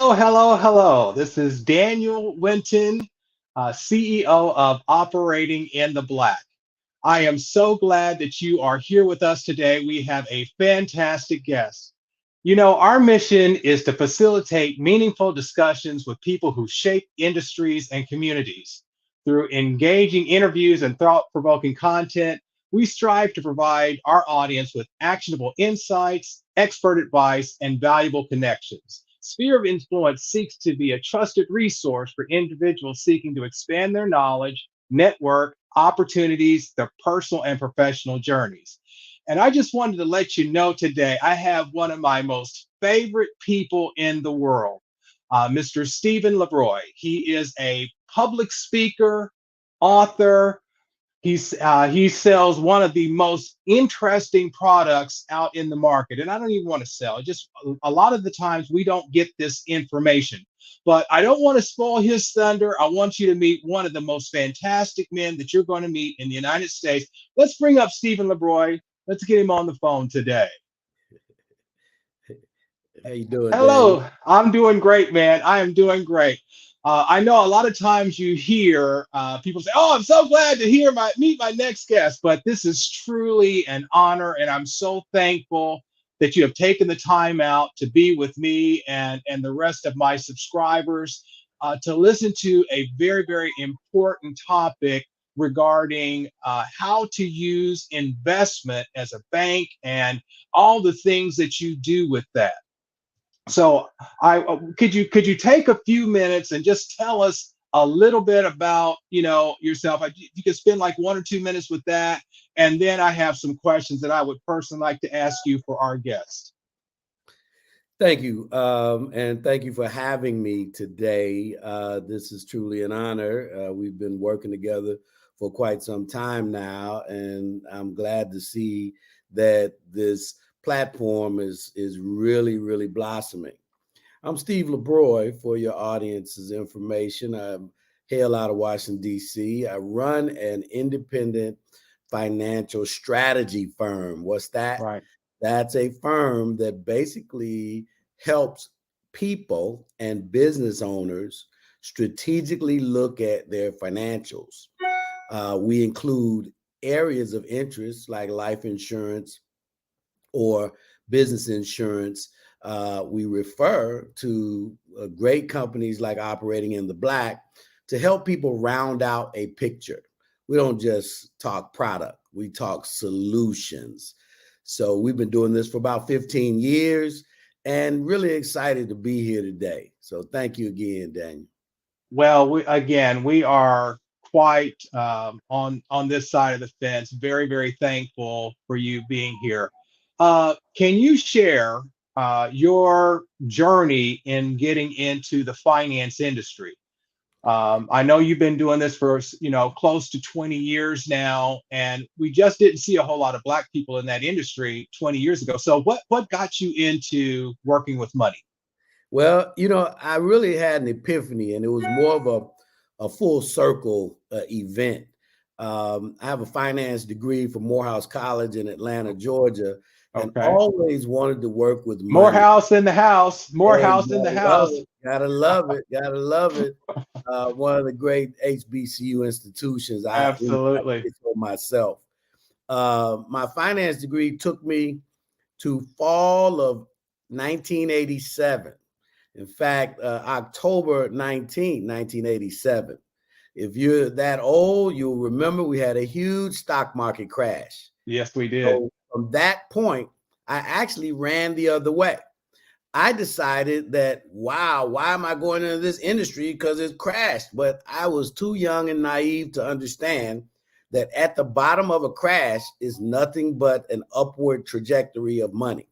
Hello, hello, hello. This is Daniel Winton, CEO of Operating in the Black. I am so glad that you are here with us today. We have a fantastic guest. Our mission is to facilitate meaningful discussions with people who shape industries and communities. Through engaging interviews and thought provoking content, we strive to provide our audience with actionable insights, expert advice, and valuable connections. Sphere of Influence seeks to be a trusted resource for individuals seeking to expand their knowledge, network, opportunities, their personal and professional journeys. And I just wanted to let you know today, I have one of my most favorite people in the world, Mr. Stephen LaBroi. He is a public speaker, author. He sells one of the most interesting products out in the market, and I don't even want to sell. Just a lot of the times we don't get this information, but I don't want to spoil his thunder. I want you to meet one of the most fantastic men that you're going to meet in the United States. Let's bring up Stephen LaBroi. Let's get him on the phone today. How you doing, Daniel? Hello, I'm doing great, man. I am doing great. I know a lot of times you hear people say, "Oh, I'm so glad to meet my next guest," but this is truly an honor, and I'm so thankful that you have taken the time out to be with me and the rest of my subscribers to listen to a very very important topic regarding how to use investment as a bank and all the things that you do with that. So I could you take a few minutes and just tell us a little bit about yourself? You could spend like 1 or 2 minutes with that, and then I have some questions that I would personally like to ask you for our guest. Thank you. And thank you for having me today. This is truly an honor. We've been working together for quite some time now, and I'm glad to see that this platform is really, really blossoming. I'm Steve LaBroi, for your audience's information. I hail out of Washington, D.C. I run an independent financial strategy firm. What's that? Right. That's a firm that basically helps people and business owners strategically look at their financials. We include areas of interest like life insurance or business insurance. We refer to great companies like Operating in the Black to help people round out a picture. We don't just talk product, we talk solutions. So we've been doing this for about 15 years and really excited to be here today. So thank you again, Daniel. Well, we are quite on this side of the fence. Very very thankful for you being here. Can you share your journey in getting into the finance industry? I know you've been doing this for close to 20 years now, and we just didn't see a whole lot of Black people in that industry 20 years ago. So what got you into working with money? Well, I really had an epiphany, and it was more of a full circle event. I have a finance degree from Morehouse College in Atlanta, Georgia, and Okay. always wanted to work with money. Morehouse in the house. Hey, Morehouse in the gotta love house. it. Gotta love it. Gotta love it. One of the great HBCU institutions. I Absolutely. did for myself. My finance degree took me to fall of 1987. In fact, October 19th, 1987. If you're that old, you'll remember we had a huge stock market crash. Yes, we did. So from that point, I actually ran the other way. I decided that, wow, why am I going into this industry? Because it crashed. But I was too young and naive to understand that at the bottom of a crash is nothing but an upward trajectory of money.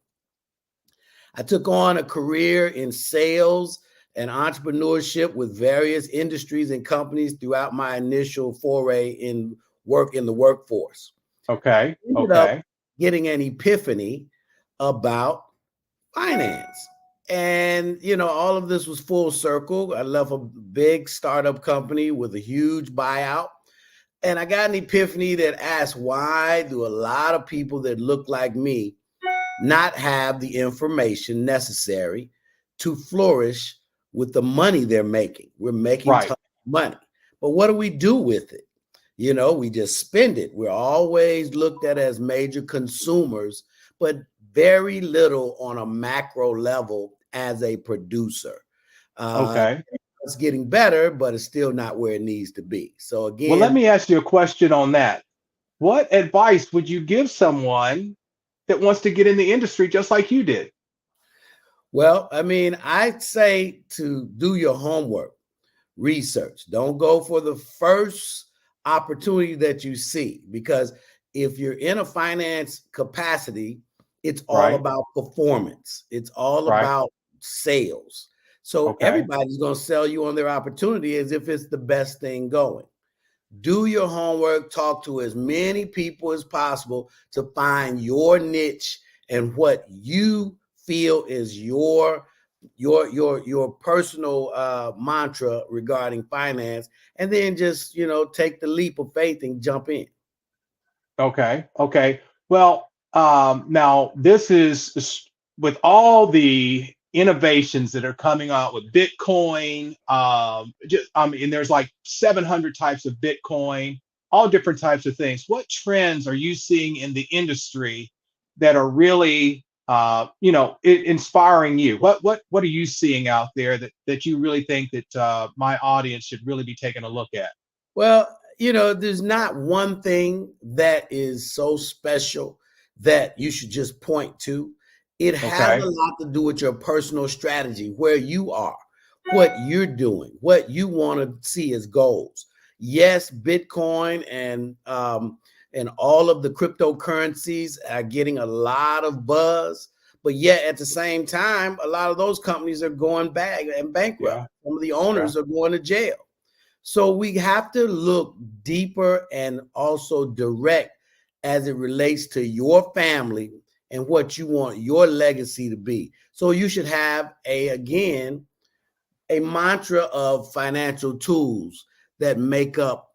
I took on a career in sales and entrepreneurship with various industries and companies throughout my initial foray in the workforce. Okay. Ended up Okay. getting an epiphany about finance. And, all of this was full circle. I left a big startup company with a huge buyout. And I got an epiphany that asked, why do a lot of people that look like me not have the information necessary to flourish with the money they're making. We're making Right. ton of money. But what do we do with it? We just spend it. We're always looked at as major consumers, but very little on a macro level as a producer. Uh, Okay. it's getting better, but it's still not where it needs to be. So Well, let again, me ask you a question on that. What advice would you give someone that wants to get in the industry just like you did? well, I mean, I'd say to do your homework, research. Don't go for the first opportunity that you see, because if you're in a finance capacity, it's all Right. about performance. It's all Right. about sales. So Okay. everybody's going to sell you on their opportunity as if it's the best thing going. Do your homework, talk to as many people as possible to find your niche and what you feel is your personal mantra regarding finance, and then just take the leap of faith and jump in. Okay. Okay. Well, now this is with all the innovations that are coming out with Bitcoin. I mean, there's like 700 types of Bitcoin, all different types of things. What trends are you seeing in the industry that are really, inspiring you? What are you seeing out there that you really think that my audience should really be taking a look at? Well, there's not one thing that is so special that you should just point to. It has a Okay. lot to do with your personal strategy, where you are, what you're doing, what you want to see as goals. Yes, Bitcoin and all of the cryptocurrencies are getting a lot of buzz, but yet at the same time, a lot of those companies are going bad and bankrupt. Yeah. Some of the Yeah. owners are going to jail. So we have to look deeper and also direct as it relates to your family and what you want your legacy to be. So you should have a mantra of financial tools that make up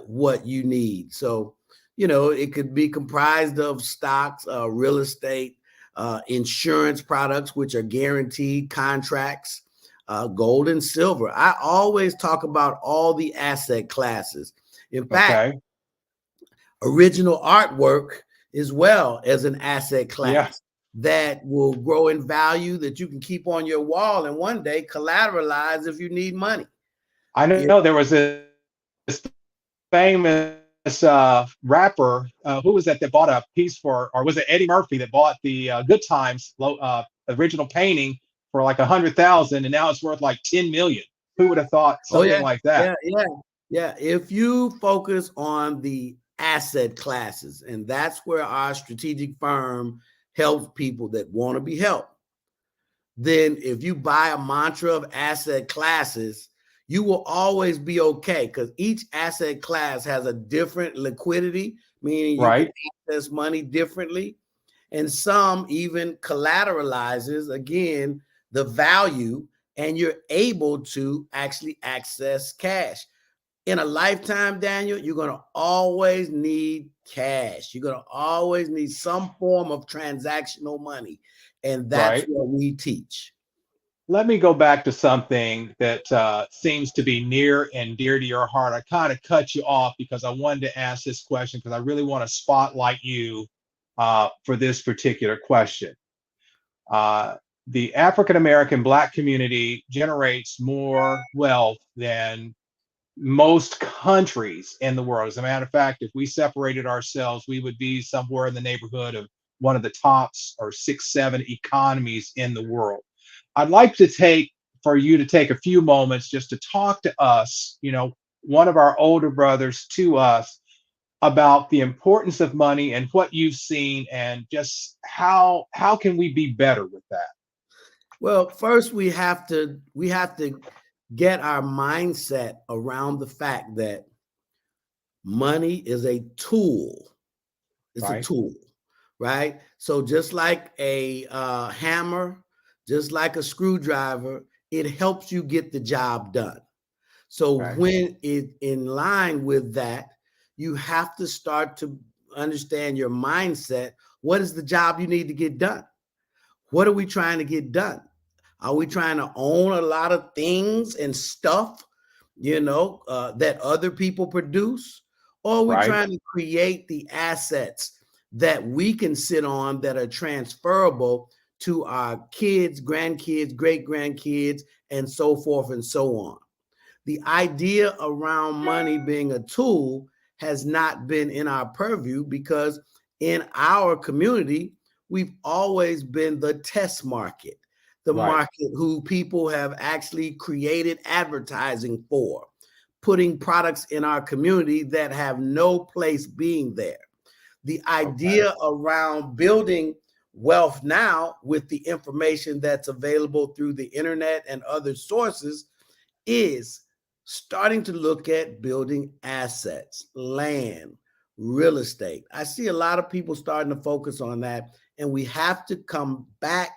what you need. So, it could be comprised of stocks, real estate, insurance products, which are guaranteed contracts, gold and silver. I always talk about all the asset classes. In fact, Okay. original artwork as well as an asset Yeah. class that will grow in value, that you can keep on your wall and one day collateralize if you need money. I Yeah. know there was this famous rapper. Who was that bought a piece for, or was it Eddie Murphy that bought the Good Times original painting for like 100,000, and now it's worth like 10 million? Who would have thought Oh something yeah, like that? yeah. If you focus on the asset classes, and that's where our strategic firm helps people that want to be helped, then if you buy a mantra of asset classes, you will always be okay, because each asset class has a different liquidity, meaning you can Right. access money differently. And some even collateralizes, again, the value, and you're able to actually access cash. In a lifetime, Daniel, you're going to always need cash. You're going to always need some form of transactional money. And that's Right. what we teach. Let me go back to something that seems to be near and dear to your heart. I kind of cut you off because I wanted to ask this question because I really want to spotlight you for this particular question. Uh, the African American Black community generates more wealth than most countries in the world. As a matter of fact, if we separated ourselves, we would be somewhere in the neighborhood of one of the top or six, seven economies in the world. I'd like to take for you to take a few moments just to talk to us, one of our older brothers to us about the importance of money and what you've seen and just how can we be better with that. Well, first we have to get our mindset around the fact that money is a tool. It's a Right. tool, right? So just like a hammer, just like a screwdriver, it helps you get the job done. So Okay. when it in line with that, you have to start to understand your mindset. What is the job you need to get done? What are we trying to get done? Are we trying to own a lot of things and stuff, that other people produce? Or are we Right. trying to create the assets that we can sit on that are transferable to our kids, grandkids, great grandkids, and so forth and so on? The idea around money being a tool has not been in our purview because in our community, we've always been the test market, the Right. market who people have actually created advertising for, putting products in our community that have no place being there. The Okay. idea around building wealth now with the information that's available through the internet and other sources is starting to look at building assets, land, real estate. I see a lot of people starting to focus on that, and we have to combat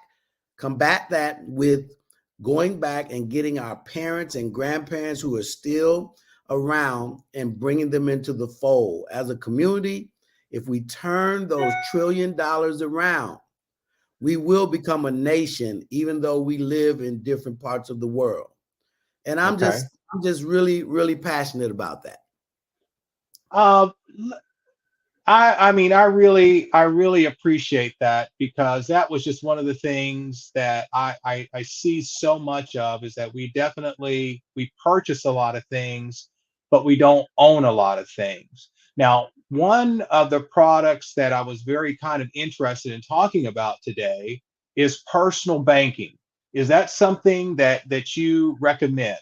that with going back and getting our parents and grandparents who are still around and bringing them into the fold. As a community, if we turn those $1 trillion around, we will become a nation, even though we live in different parts of the world. And I'm Okay. just I'm just really, really passionate about that. Uh, I mean, I really appreciate that because that was just one of the things that I see so much of is that we purchase a lot of things, but we don't own a lot of things. Now, one of the products that I was very kind of interested in talking about today is personal banking. Is that something that you recommend?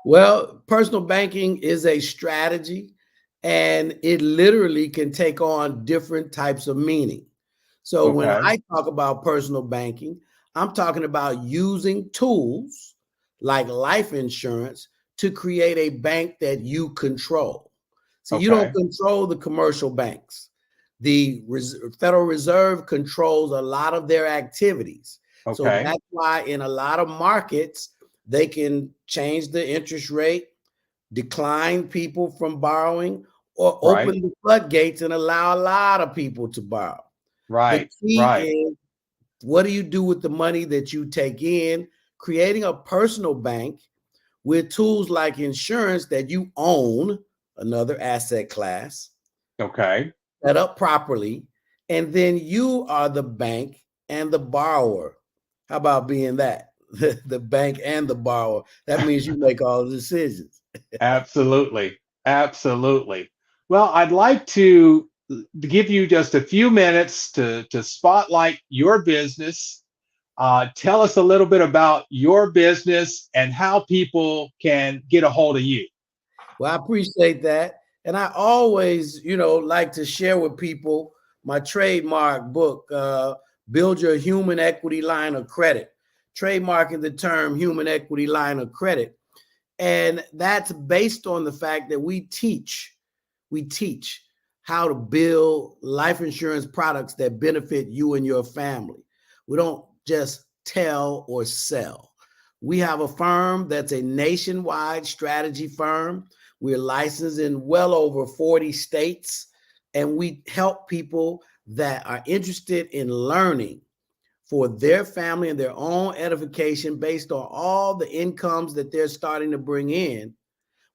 Well, personal banking is a strategy and it literally can take on different types of meaning. So when Okay. I talk about personal banking, I'm talking about using tools like life insurance to create a bank that you control. See, you don't Okay. control the commercial banks. The Federal Reserve controls a lot of their activities. So Okay. that's why in a lot of markets, they can change the interest rate, decline people from borrowing, or Right. open the floodgates and allow a lot of people to borrow. The Right. key Right. is, what do you do with the money that you take in? Creating a personal bank with tools like insurance that you own, another asset class, Okay. set up properly, and then you are the bank and the borrower. How about being that? The bank and the borrower. That means you make all the decisions. Absolutely. Absolutely. Well, I'd like to give you just a few minutes to spotlight your business. Tell us a little bit about your business and how people can get a hold of you. Well, I appreciate that. And I always, like to share with people my trademark book, Build Your Human Equity Line of Credit, trademarking the term human equity line of credit. And that's based on the fact that we teach how to build life insurance products that benefit you and your family. We don't just tell or sell. We have a firm that's a nationwide strategy firm. We're licensed in well over 40 states, and we help people that are interested in learning for their family and their own edification based on all the incomes that they're starting to bring in.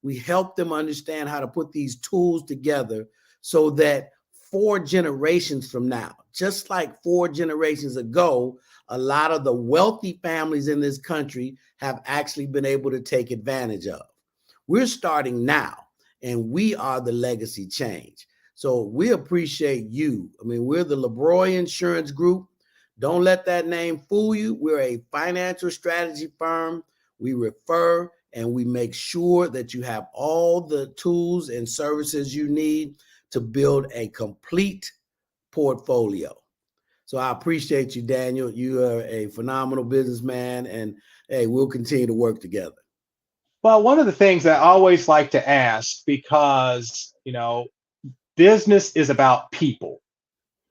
We help them understand how to put these tools together so that 4 generations from now, just like 4 generations ago, a lot of the wealthy families in this country have actually been able to take advantage of. We're starting now, and we are the legacy change. So we appreciate you. I mean, we're the LaBroi Insurance Group. Don't let that name fool you. We're a financial strategy firm. We refer and we make sure that you have all the tools and services you need to build a complete portfolio. So I appreciate you, Daniel. You are a phenomenal businessman, and hey, we'll continue to work together. Well, one of the things I always like to ask because, business is about people.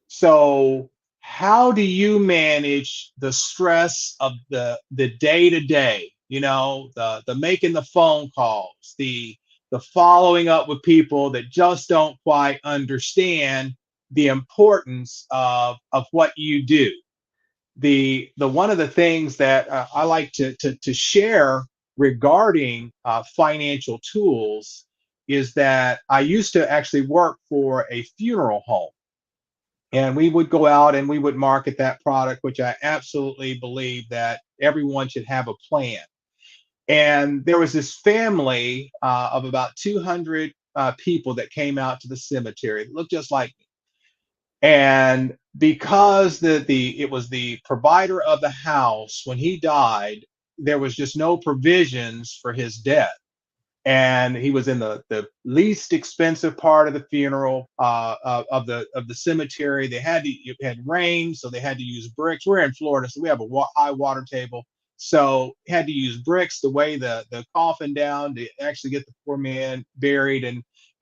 So, how do you manage the stress of the day to day? The making the phone calls, the following up with people that just don't quite understand the importance of what you do. the one of the things that I like to share regarding financial tools is that I used to actually work for a funeral home, and we would go out and we would market that product, which I absolutely believe that everyone should have a plan. And there was this family of about 200 people that came out to the cemetery. It looked just like me. And because the it was the provider of the house, when he died, there was just no provisions for his death, and he was in the least expensive part of the funeral of the cemetery. They had to it had rain, so they had to use bricks. We're in Florida, so we have a high water table, so had to use bricks to weigh the coffin down to actually get the poor man buried,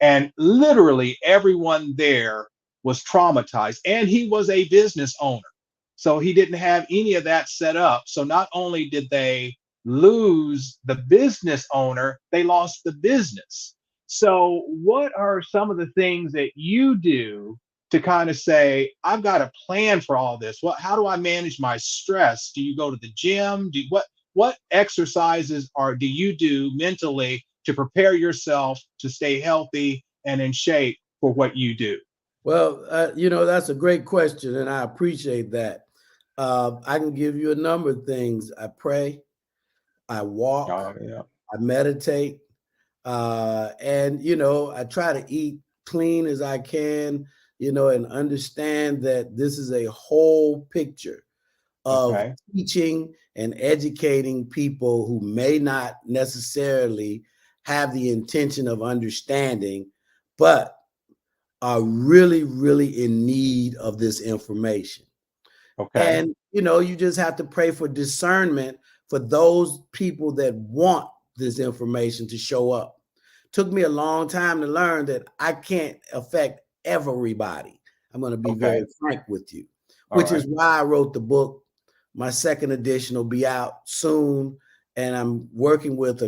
and literally everyone there was traumatized, and he was a business owner, so he didn't have any of that set up. So not only did they lose the business owner, they lost the business. So, what are some of the things that you do to kind of say, I've got a plan for all this? How do I manage my stress? Do you go to the gym? What exercises do you do mentally to prepare yourself to stay healthy and in shape for what you do? Well, that's a great question, and I appreciate that. I can give you a number of things. I pray, I walk, Oh, yeah. I meditate, and I try to eat clean as I can, and understand that this is a whole picture of Okay. teaching and educating people who may not necessarily have the intention of understanding, but are really, really in need of this information. Okay. And, you just have to pray for discernment for those people that want this information to show up. Took me a long time to learn that I can't affect everybody. I'm going to be very Okay. frank with you, All which right. is why I wrote the book. My second edition will be out soon. And I'm working with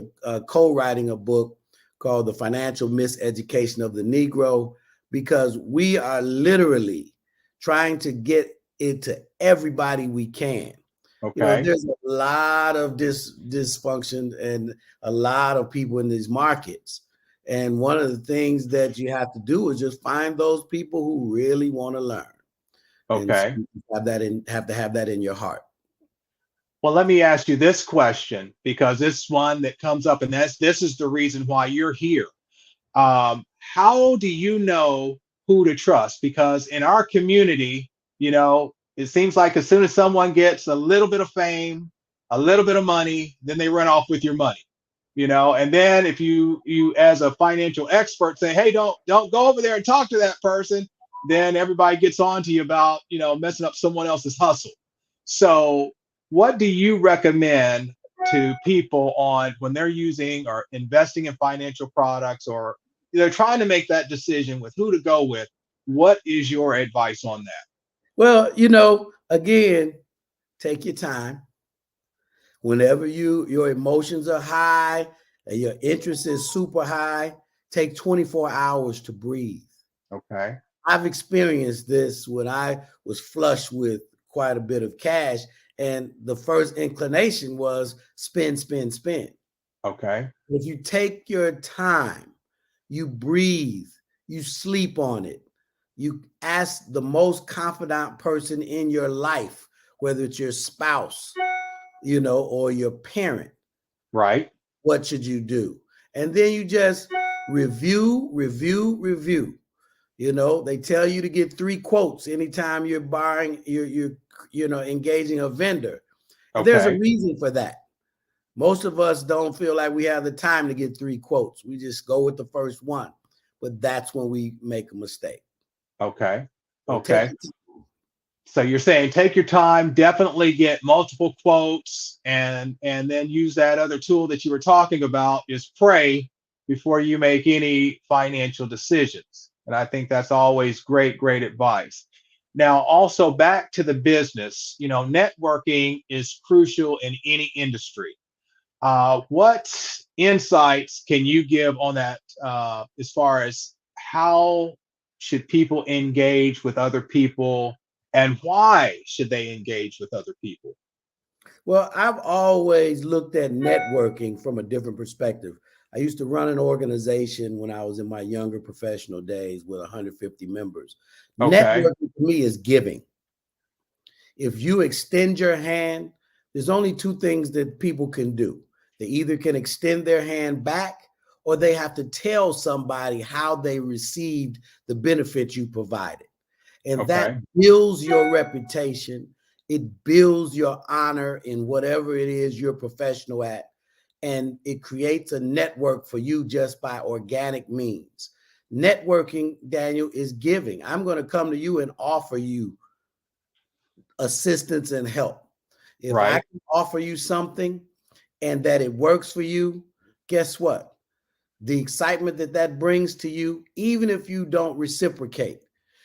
co-writing a book called The Financial Miseducation of the Negro, because we are literally trying to get it to everybody we can. Okay. There's a lot of dysfunction and a lot of people in these markets. And one of the things that you have to do is just find those people who really want to learn, and so Okay. you have to have that in your heart. Well, let me ask you this question, because this one that comes up, and this is the reason why you're here. How do you know who to trust? Because in our community, it seems like as soon as someone gets a little bit of fame, a little bit of money, then they run off with your money. And then if you as a financial expert say, hey, don't go over there and talk to that person, then everybody gets on to you about messing up someone else's hustle. So what do you recommend to people on when they're using or investing in financial products, or they're trying to make that decision with who to go with? What is your advice on that? Well, again, take your time. Whenever your emotions are high and your interest is super high, take 24 hours to breathe. Okay. I've experienced this when I was flush with quite a bit of cash, and the first inclination was spend, spend, spend. Okay. If you take your time, you breathe, you sleep on it, you ask the most confidant person in your life, whether it's your spouse, or your parent, Right. what should you do? And then you just review, review, review. They tell you to get 3 quotes anytime you're buying, you're engaging a vendor. And there's a Okay. reason for that. Most of us don't feel like we have the time to get 3 quotes. We just go with the first one. But that's when we make a mistake. Okay. So take Okay. your time. So you're saying take your time, definitely get multiple quotes, and then use that other tool that you were talking about, is pray before you make any financial decisions. And I think that's always great, great advice. Now, also back to the business, networking is crucial in any industry. What insights can you give on that, as far as how should people engage with other people and why should they engage with other people? Well, I've always looked at networking from a different perspective. I used to run an organization when I was in my younger professional days with 150 members. Okay. Networking to me is giving. If you extend your hand, there's only two things that people can do. They either can extend their hand back or they have to tell somebody how they received the benefit you provided. And that Okay. builds your reputation. It builds your honor in whatever it is you're professional at. And it creates a network for you just by organic means. Networking, Daniel, is giving. I'm going to come to you and offer you assistance and help. If I Right. can offer you something and that it works for you, guess what? The excitement that that brings to you, even if you don't reciprocate,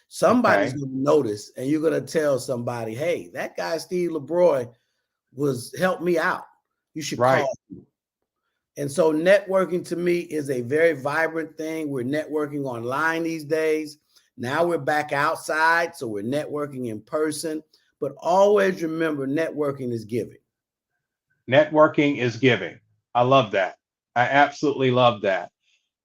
somebody's Okay. going to notice and you're going to tell somebody, hey, that guy, Steve LaBroi, was helped me out. You should Right. call him. And so networking to me is a very vibrant thing. We're networking online these days. Now we're back outside, so we're networking in person. But always remember, networking is giving. Networking is giving. I love that. I absolutely love that.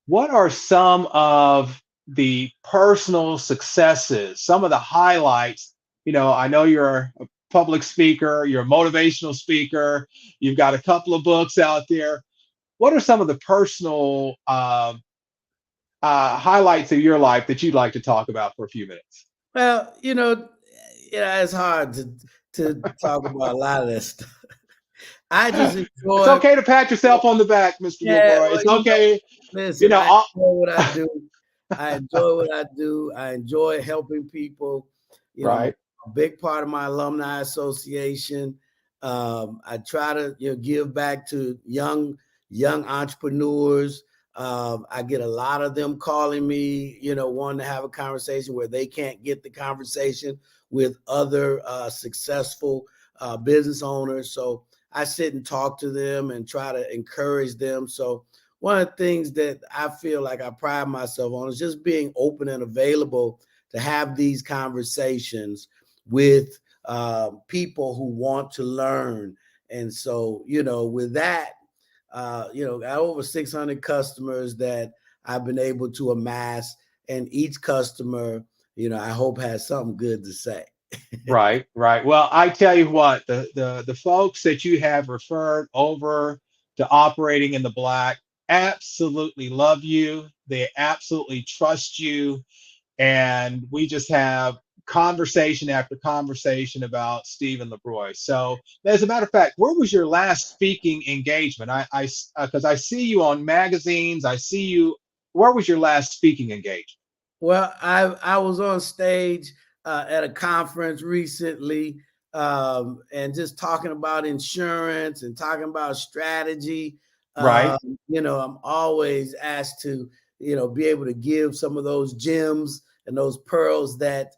What are some of the personal successes, some of the highlights? I know you're a public speaker, you're a motivational speaker, you've got a couple of books out there. What are some of the personal highlights of your life that you'd like to talk about for a few minutes? Well, it's hard to talk about a lot of this stuff. I just It's enjoy. okay to pat yourself on the back, Mr. Yeah, LeBroy. well, It's okay. You listen, know, I all, enjoy what I do. I enjoy what I do. I enjoy helping people. I'm right. a big part of my alumni association. I try to give back to young entrepreneurs. I get a lot of them calling me, wanting to have a conversation where they can't get the conversation with other successful business owners. So I sit and talk to them and try to encourage them. So one of the things that I feel like I pride myself on is just being open and available to have these conversations with people who want to learn. And so, with that, got over 600 customers that I've been able to amass, and each customer, I hope has something good to say. Right, right. Well, I tell you what, the folks that you have referred over to operating in the black absolutely love you. They absolutely trust you. And we just have conversation after conversation about Stephen LaBroi. So, as a matter of fact, where was your last speaking engagement? Because I see you on magazines. I see you. Where was your last speaking engagement? Well, I was on stage at a conference recently, and just talking about insurance and talking about strategy. Right. I'm always asked to be able to give some of those gems and those pearls that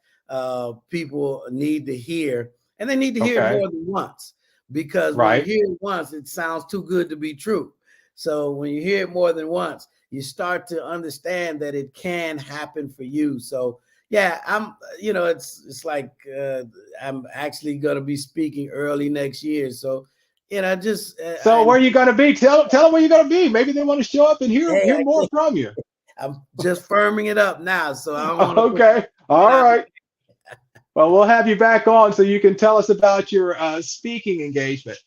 people need to hear, and they need to hear it Okay. more than once, because when you Right. hear it once, it sounds too good to be true. So when you hear it more than once, you start to understand that it can happen for you. So yeah, it's like I'm actually going to be speaking early next year. So, just So where are you going to be? Tell them where you're going to be. Maybe they want to show up and hear hey, more from you. I'm just firming it up now, so I don't want to put Okay. it All out. right. Well, we'll have you back on so you can tell us about your speaking engagement.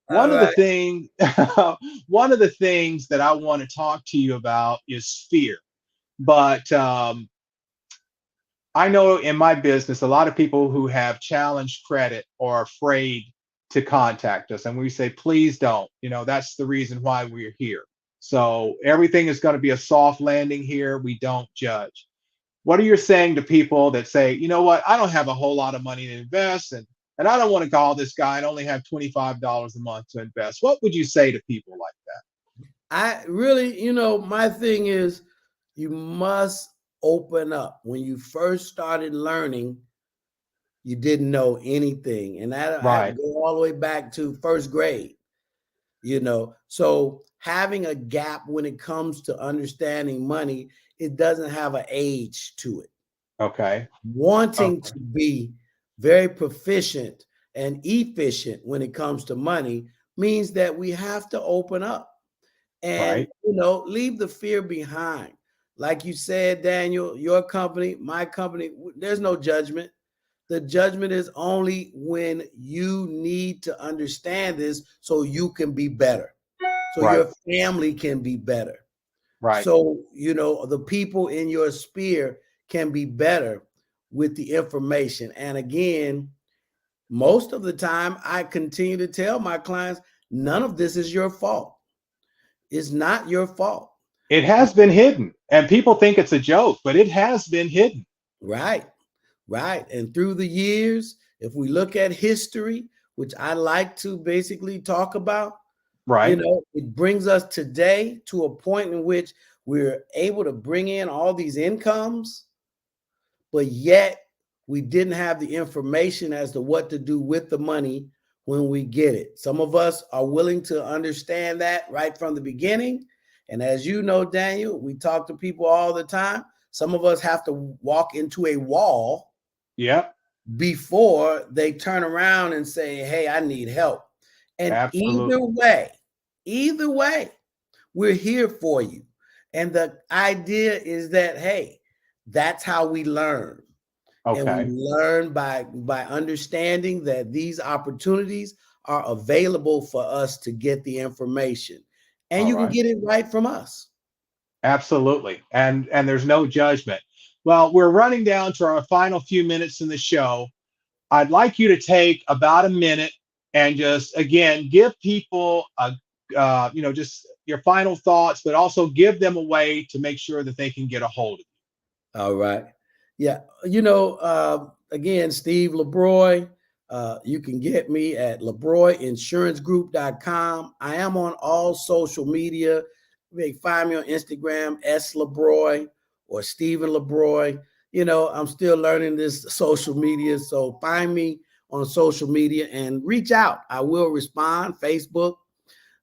All One of the right. thing, one of the things that I want to talk to you about is fear. But I know in my business, a lot of people who have challenged credit are afraid to contact us, and we say, please don't. That's the reason why we're here. So everything is going to be a soft landing here. We don't judge. What are you saying to people that say, you know what, I don't have a whole lot of money to invest, and I don't want to call this guy and only have $25 a month to invest? What would you say to people like that? I really, my thing is you must open up. When you first started learning, you didn't know anything. And that I Right. go all the way back to first grade. So having a gap when it comes to understanding money, it doesn't have an age to it. Okay. Wanting Okay. to be very proficient and efficient when it comes to money means that we have to open up and, Right. leave the fear behind. Like you said, Daniel, your company, my company, there's no judgment. The judgment is only when you need to understand this so you can be better, so Right. your family can be better. Right. So, the people in your sphere can be better with the information. And again, most of the time, I continue to tell my clients, none of this is your fault. It's not your fault. It has been hidden, and people think it's a joke, but it has been hidden. Right, right. And through the years, if we look at history, which I like to basically talk about, Right. it brings us today to a point in which we're able to bring in all these incomes, but yet we didn't have the information as to what to do with the money when we get it. Some of us are willing to understand that right from the beginning. And as you know, Daniel, we talk to people all the time. Some of us have to walk into a wall Yep. before they turn around and say, hey, I need help. And Absolutely. either way, we're here for you. And the idea is that, hey, that's how we learn. And we Okay. learn by understanding that these opportunities are available for us to get the information. And All you can right. get it right from us. Absolutely. And there's no judgment. Well, we're running down to our final few minutes in the show. I'd like you to take about a minute and just again give people a just your final thoughts, but also give them a way to make sure that they can get a hold of All right. Yeah. Again, Steve LaBroi. You can get me at LaBroiInsuranceGroup.com. I am on all social media. You may find me on Instagram, S LaBroi or Stephen LaBroi. I'm still learning this social media. So find me on social media and reach out. I will respond. Facebook.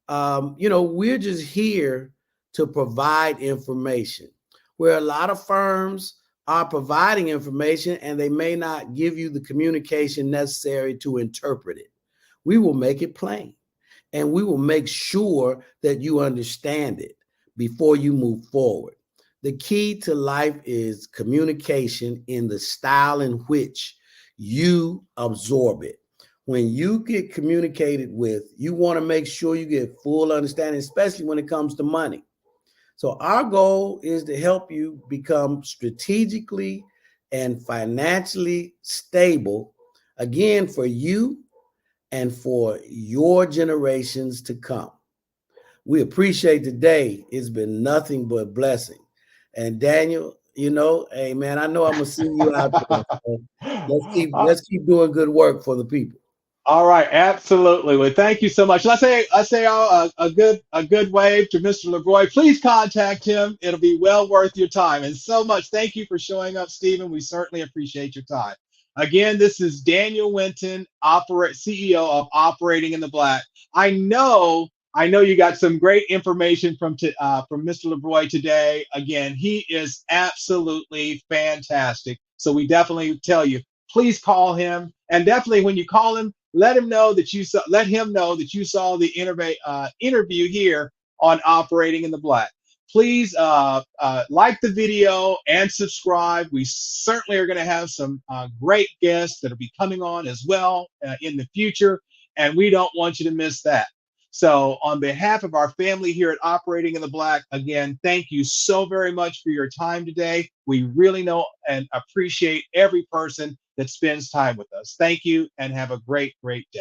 We're just here to provide information where a lot of firms are providing information and they may not give you the communication necessary to interpret it. We will make it plain and we will make sure that you understand it before you move forward. The key to life is communication in the style in which you absorb it. When you get communicated with, you want to make sure you get full understanding, especially when it comes to money. So our goal is to help you become strategically and financially stable, again, for you and for your generations to come. We appreciate today. It's been nothing but blessing. And Daniel, hey man, I know I'm gonna see you out there. So let's keep you. let's keep doing good work for the people. All right, absolutely. Well, thank you so much. I say a good wave to Mr. LaBroi. Please contact him. It'll be well worth your time. And so much. Thank you for showing up, Stephen. We certainly appreciate your time. Again, this is Daniel Winton, CEO of Operating in the Black. I know you got some great information from Mr. LaBroi today. Again, he is absolutely fantastic. So we definitely tell you, please call him, and definitely when you call him, let him know that you saw the interview here on Operating in the Black. Please like the video and subscribe. We certainly are going to have some great guests that'll be coming on as well in the future, and we don't want you to miss that. So, on behalf of our family here at Operating in the Black, again, thank you so very much for your time today. We really know and appreciate every person that spends time with us. Thank you and have a great, great day.